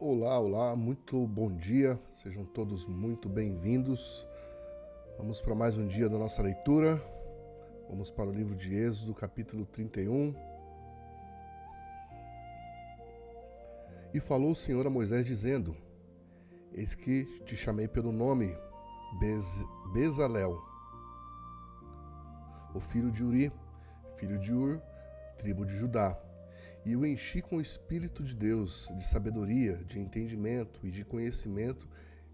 Olá, olá, muito bom dia, sejam todos muito bem-vindos. Vamos para mais um dia da nossa leitura. Vamos para o livro de Êxodo, capítulo 31. E falou o Senhor a Moisés, dizendo: Eis que te chamei pelo nome, Bezalel, o filho de Uri, filho de Ur, tribo de Judá. E o enchi com o Espírito de Deus, de sabedoria, de entendimento e de conhecimento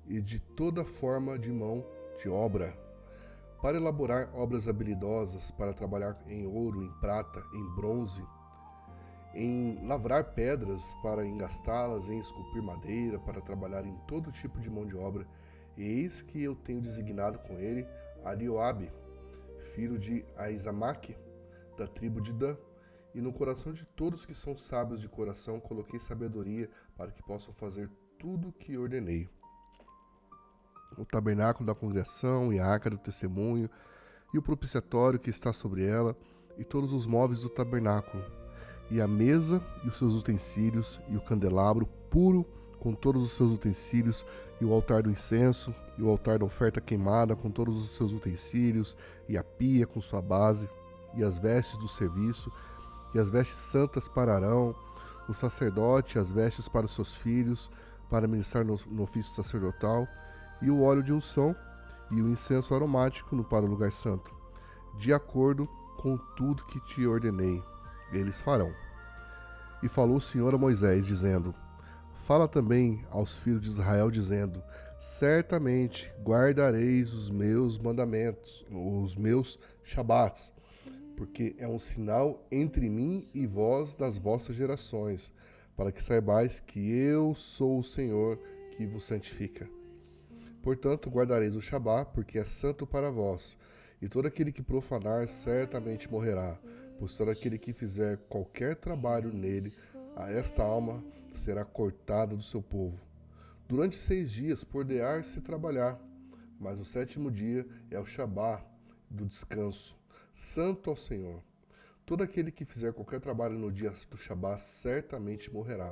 e de toda forma de mão de obra, para elaborar obras habilidosas, para trabalhar em ouro, em prata, em bronze, em lavrar pedras, para engastá-las, em esculpir madeira, para trabalhar em todo tipo de mão de obra. E eis que eu tenho designado com ele Arioabe, filho de Aizamaque, da tribo de Dan. E no coração de todos que são sábios de coração coloquei sabedoria, para que possam fazer tudo o que ordenei. O tabernáculo da congregação e a arca do testemunho, e o propiciatório que está sobre ela, e todos os móveis do tabernáculo, e a mesa e os seus utensílios, e o candelabro puro com todos os seus utensílios, e o altar do incenso, e o altar da oferta queimada com todos os seus utensílios, e a pia com sua base, e as vestes do serviço, e as vestes santas para Arão, o sacerdote, as vestes para os seus filhos, para ministrar no ofício sacerdotal, e o óleo de unção, e o incenso aromático para o lugar santo, de acordo com tudo que te ordenei, eles farão. E falou o Senhor a Moisés, dizendo: Fala também aos filhos de Israel, dizendo: Certamente guardareis os meus mandamentos, os meus Shabats, porque é um sinal entre mim e vós das vossas gerações, para que saibais que eu sou o Senhor que vos santifica. Portanto, guardareis o Shabá, porque é santo para vós, e todo aquele que profanar certamente morrerá, pois todo aquele que fizer qualquer trabalho nele, a esta alma será cortada do seu povo. Durante 6 dias poderá-se trabalhar, mas o 7º dia é o Shabá do descanso, santo ao Senhor. Todo aquele que fizer qualquer trabalho no dia do Shabá certamente morrerá.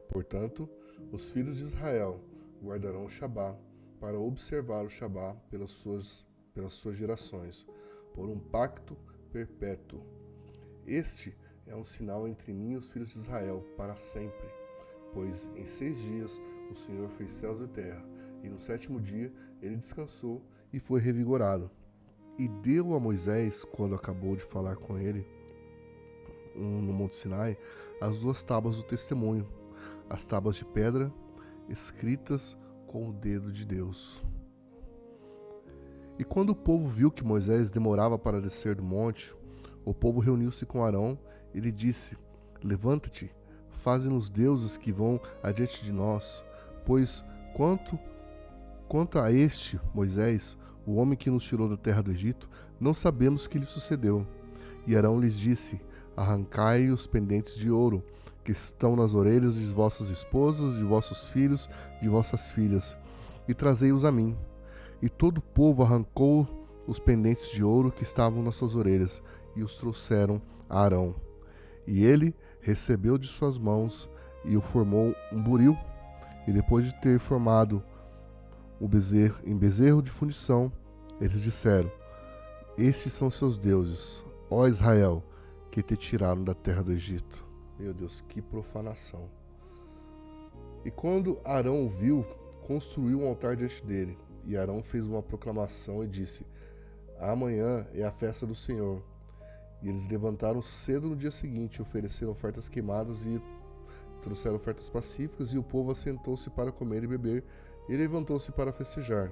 Portanto, os filhos de Israel guardarão o Shabá para observar o Shabá pelas suas gerações, por um pacto perpétuo. Este é um sinal entre mim e os filhos de Israel para sempre, pois em 6 dias o Senhor fez céus e terra, e no 7º dia ele descansou e foi revigorado. E deu a Moisés, quando acabou de falar com ele, no Monte Sinai, as 2 tábuas do testemunho, as tábuas de pedra, escritas com o dedo de Deus. E quando o povo viu que Moisés demorava para descer do monte, o povo reuniu-se com Arão e lhe disse: Levanta-te, faze-nos deuses que vão adiante de nós, pois quanto a este, Moisés, o homem que nos tirou da terra do Egito, não sabemos o que lhe sucedeu. E Arão lhes disse: Arrancai os pendentes de ouro, que estão nas orelhas de vossas esposas, de vossos filhos, de vossas filhas, e trazei-os a mim. E todo o povo arrancou os pendentes de ouro que estavam nas suas orelhas, e os trouxeram a Arão. E ele recebeu de suas mãos, e o formou um buril. E depois de ter formado o bezerro de fundição, eles disseram: Estes são seus deuses, ó Israel, que te tiraram da terra do Egito. Meu Deus, que profanação. E quando Arão o viu, construiu um altar diante dele. E Arão fez uma proclamação e disse: Amanhã é a festa do Senhor. E eles levantaram cedo no dia seguinte, ofereceram ofertas queimadas e trouxeram ofertas pacíficas, e o povo assentou-se para comer e beber, e levantou-se para festejar.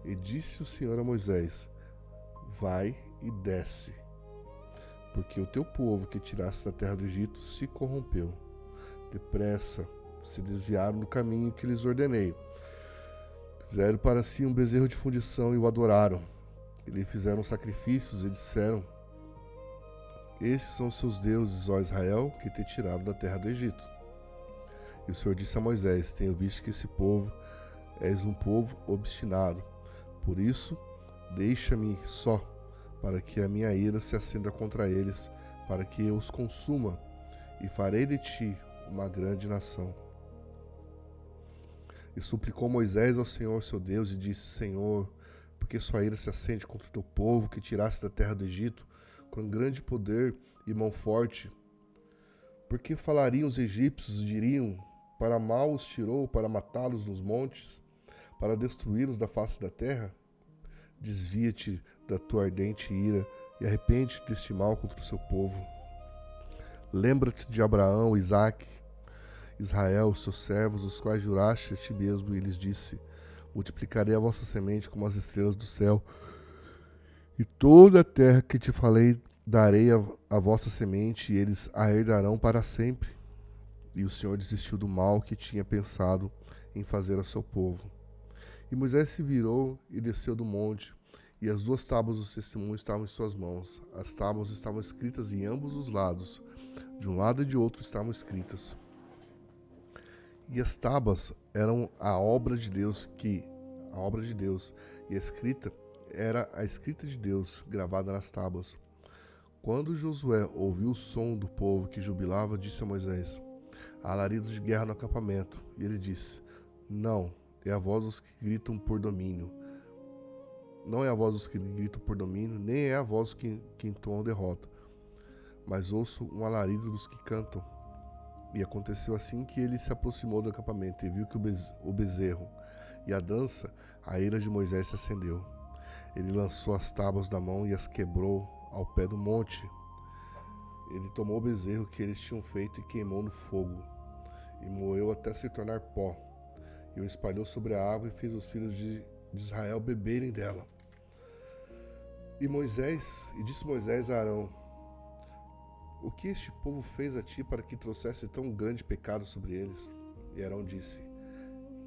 E disse o Senhor a Moisés: Vai e desce, porque o teu povo que tiraste da terra do Egito se corrompeu. Depressa se desviaram do caminho que lhes ordenei. Fizeram para si um bezerro de fundição e o adoraram. E lhe fizeram sacrifícios e disseram: Estes são seus deuses, ó Israel, que te tiraram da terra do Egito. E o Senhor disse a Moisés: Tenho visto que esse povo és um povo obstinado. Por isso, deixa-me só, para que a minha ira se acenda contra eles, para que eu os consuma, e farei de ti uma grande nação. E suplicou Moisés ao Senhor seu Deus e disse: Senhor, porque sua ira se acende contra o teu povo, que tiraste da terra do Egito, com grande poder e mão forte? Porque falariam os egípcios e diriam: para mal os tirou, para matá-los nos montes, para destruí-los da face da terra? Desvia-te da tua ardente ira e arrepende-te deste mal contra o seu povo. Lembra-te de Abraão, Isaque, Israel, os seus servos, os quais juraste a ti mesmo, e lhes disse: multiplicarei a vossa semente como as estrelas do céu, e toda a terra que te falei darei a vossa semente, e eles a herdarão para sempre. E o Senhor desistiu do mal que tinha pensado em fazer ao seu povo. E Moisés se virou e desceu do monte, e as 2 tábuas do testemunho estavam em suas mãos. As tábuas estavam escritas em ambos os lados, de um lado e de outro estavam escritas. E as tábuas eram a obra de Deus, e a escrita era a escrita de Deus gravada nas tábuas. Quando Josué ouviu o som do povo que jubilava, disse a Moisés: há alaridos de guerra no acampamento. E ele disse: não, é a voz dos que gritam por domínio. Não é a voz dos que gritam por domínio, nem é a voz que entoam derrota, mas ouço um alarido dos que cantam. E aconteceu assim que ele se aproximou do acampamento e viu que o bezerro e a dança, a ira de Moisés se acendeu. Ele lançou as tábuas da mão e as quebrou ao pé do monte. Ele tomou o bezerro que eles tinham feito e queimou no fogo, e moeu até se tornar pó, e o espalhou sobre a água e fez os filhos de Israel beberem dela. E disse Moisés a Arão: o que este povo fez a ti para que trouxesse tão grande pecado sobre eles? E Arão disse: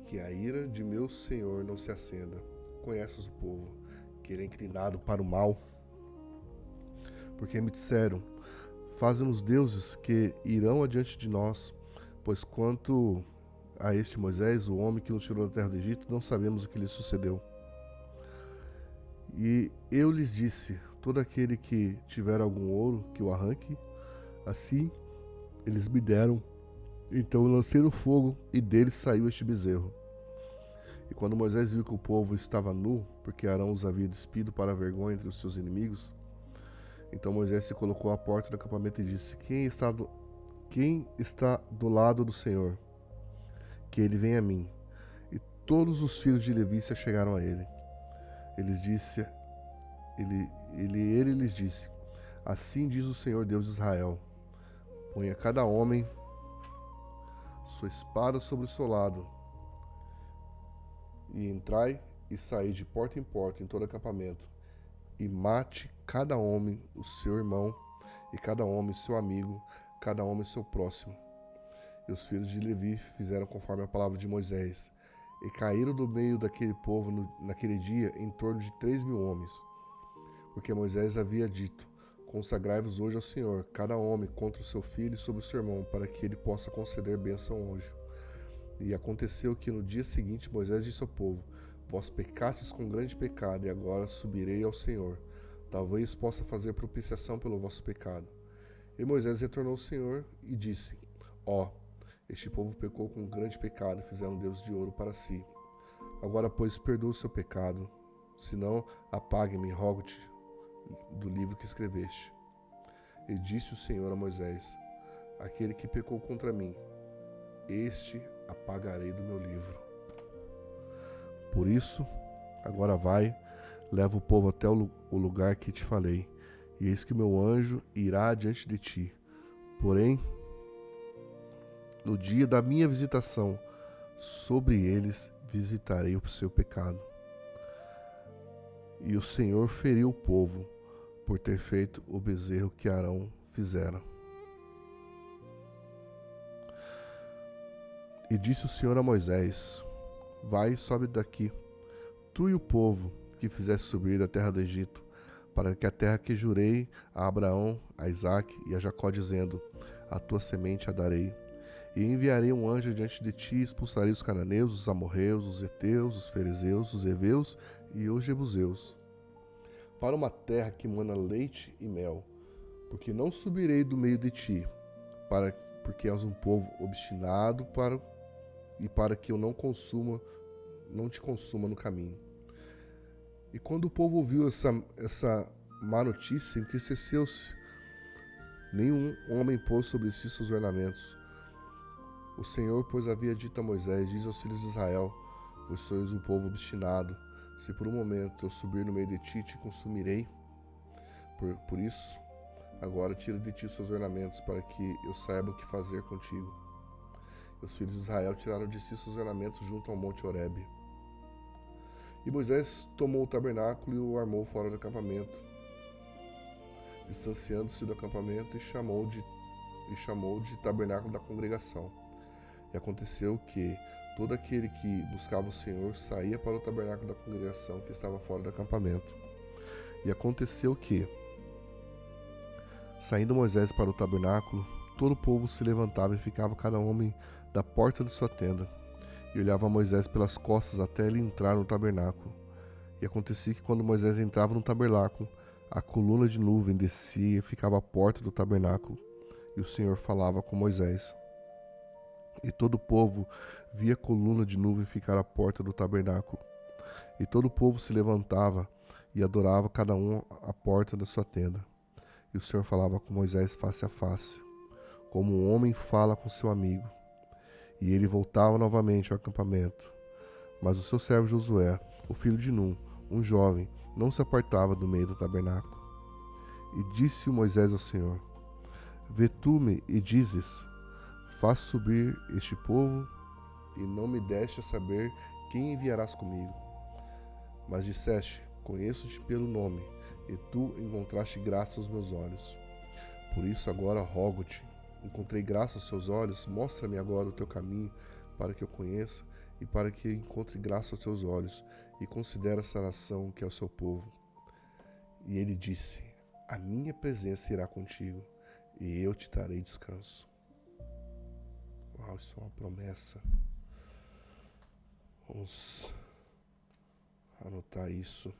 que a ira de meu senhor não se acenda. Conheces o povo, que ele é inclinado para o mal. Porque me disseram: faze-nos deuses que irão adiante de nós, pois quanto a este Moisés, o homem que nos tirou da terra do Egito, não sabemos o que lhe sucedeu. E eu lhes disse: todo aquele que tiver algum ouro, que o arranque. Assim eles me deram. Então eu lancei no fogo, e dele saiu este bezerro. E quando Moisés viu que o povo estava nu, porque Arão os havia despido para a vergonha entre os seus inimigos, então Moisés se colocou à porta do acampamento e disse: quem está do lado do Senhor? Que ele venha a mim. E todos os filhos de Levi se chegaram a ele. Ele lhes disse: assim diz o Senhor Deus de Israel: ponha cada homem sua espada sobre o seu lado, e entrai e saí de porta em porta em todo acampamento, e mate cada homem o seu irmão, e cada homem seu amigo, cada homem seu próximo. E os filhos de Levi fizeram conforme a palavra de Moisés, e caíram do meio daquele povo naquele dia em torno de 3.000 homens, porque Moisés havia dito: consagrai-vos hoje ao Senhor, cada homem contra o seu filho e sobre o seu irmão, para que ele possa conceder bênção hoje. E aconteceu que no dia seguinte Moisés disse ao povo: vós pecastes com grande pecado, e agora subirei ao Senhor. Talvez possa fazer propiciação pelo vosso pecado. E Moisés retornou ao Senhor e disse: este povo pecou com grande pecado, e fizeram um Deus de ouro para si. Agora, pois, perdoa o seu pecado, senão apague-me, rogo-te, do livro que escreveste. E disse o Senhor a Moisés: aquele que pecou contra mim, este apagarei do meu livro. Por isso, agora vai, leva o povo até o lugar que te falei, e eis que o meu anjo irá adiante de ti. Porém, no dia da minha visitação, sobre eles visitarei o seu pecado. E o Senhor feriu o povo por ter feito o bezerro que Arão fizera. E disse o Senhor a Moisés: vai, sobe daqui, tu e o povo que fizeste subir da terra do Egito, para que a terra que jurei a Abraão, a Isaque e a Jacó, dizendo: a tua semente a darei. E enviarei um anjo diante de ti, e expulsarei os cananeus, os amorreus, os heteus, os ferezeus, os heveus e os jebuseus, para uma terra que mana leite e mel, porque não subirei do meio de ti, porque és um povo obstinado e para que eu não te consuma no caminho. E quando o povo ouviu essa má notícia, entristeceu-se. Nenhum homem pôs sobre si seus ornamentos. O Senhor, pois, havia dito a Moisés: diz aos filhos de Israel: vós sois um povo obstinado. Se por um momento eu subir no meio de ti, te consumirei. Por isso, agora tira de ti os seus ornamentos, para que eu saiba o que fazer contigo. E os filhos de Israel tiraram de si seus ornamentos junto ao monte Horebe. E Moisés tomou o tabernáculo e o armou fora do acampamento, distanciando-se do acampamento, e chamou de tabernáculo da congregação. E aconteceu que todo aquele que buscava o Senhor saía para o tabernáculo da congregação que estava fora do acampamento. E aconteceu que, saindo Moisés para o tabernáculo, todo o povo se levantava e ficava cada homem da porta de sua tenda, e olhava a Moisés pelas costas até ele entrar no tabernáculo. E acontecia que quando Moisés entrava no tabernáculo, a coluna de nuvem descia e ficava à porta do tabernáculo, e o Senhor falava com Moisés. E todo o povo via a coluna de nuvem ficar à porta do tabernáculo. E todo o povo se levantava e adorava cada um à porta da sua tenda. E o Senhor falava com Moisés face a face, como um homem fala com seu amigo. E ele voltava novamente ao acampamento. Mas o seu servo Josué, o filho de Num, um jovem, não se apartava do meio do tabernáculo. E disse Moisés ao Senhor: vê tu-me e dizes: faz subir este povo, e não me deste a saber quem enviarás comigo. Mas disseste: conheço-te pelo nome, e tu encontraste graça aos meus olhos. Por isso agora rogo-te: encontrei graça aos teus olhos, mostra-me agora o teu caminho, para que eu conheça, e para que encontre graça aos teus olhos, e considere essa nação que é o seu povo. E ele disse: a minha presença irá contigo, e eu te darei descanso. Uau, isso é uma promessa. Vamos anotar isso.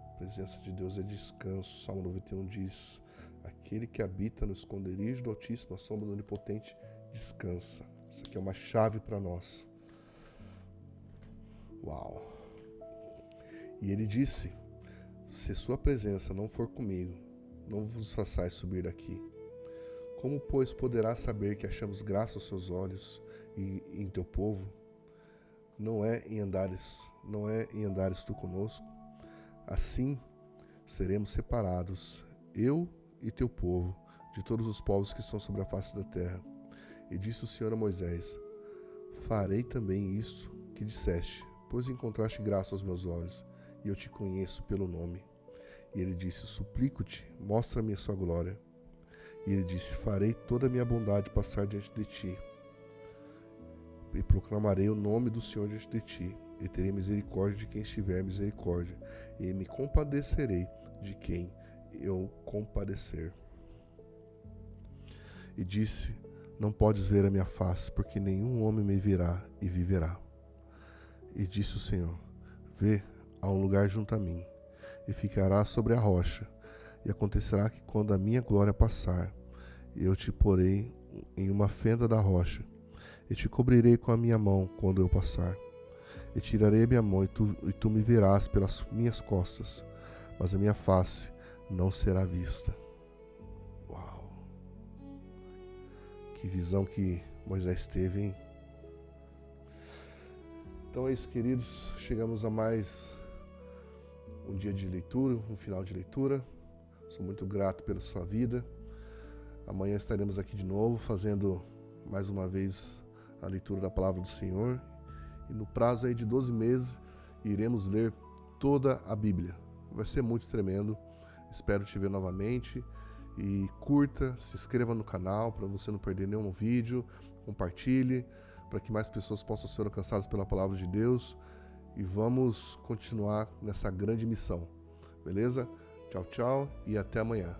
A presença de Deus é descanso. Salmo 91 diz: aquele que habita no esconderijo do Altíssimo, a sombra do Onipotente, descansa. Isso aqui é uma chave para nós. Uau! E ele disse: se sua presença não for comigo, não vos façais subir daqui. Como, pois, poderás saber que achamos graça aos seus olhos e em teu povo? Não é em andares tu conosco? Assim seremos separados, eu e teu povo, de todos os povos que estão sobre a face da terra. E disse o Senhor a Moisés: farei também isto que disseste, pois encontraste graça aos meus olhos, e eu te conheço pelo nome. E ele disse: suplico-te, mostra-me a sua glória. E ele disse: farei toda a minha bondade passar diante de ti, e proclamarei o nome do Senhor diante de ti, e terei misericórdia de quem estiver misericórdia, e me compadecerei de quem eu compadecer. E disse: não podes ver a minha face, porque nenhum homem me verá e viverá. E disse o Senhor: vê, há um lugar junto a mim, e ficará sobre a rocha. E acontecerá que quando a minha glória passar, eu te porei em uma fenda da rocha, e te cobrirei com a minha mão quando eu passar. E tirarei a minha mão, e tu me verás pelas minhas costas, mas a minha face não será vista. Uau! Que visão que Moisés teve, hein? Então é isso, queridos. Chegamos a mais um dia de leitura, um final de leitura. Sou muito grato pela sua vida. Amanhã estaremos aqui de novo, fazendo mais uma vez a leitura da Palavra do Senhor. E no prazo aí de 12 meses, iremos ler toda a Bíblia. Vai ser muito tremendo. Espero te ver novamente. E curta, se inscreva no canal para você não perder nenhum vídeo. Compartilhe, para que mais pessoas possam ser alcançadas pela Palavra de Deus. E vamos continuar nessa grande missão. Beleza? Tchau, tchau e até amanhã.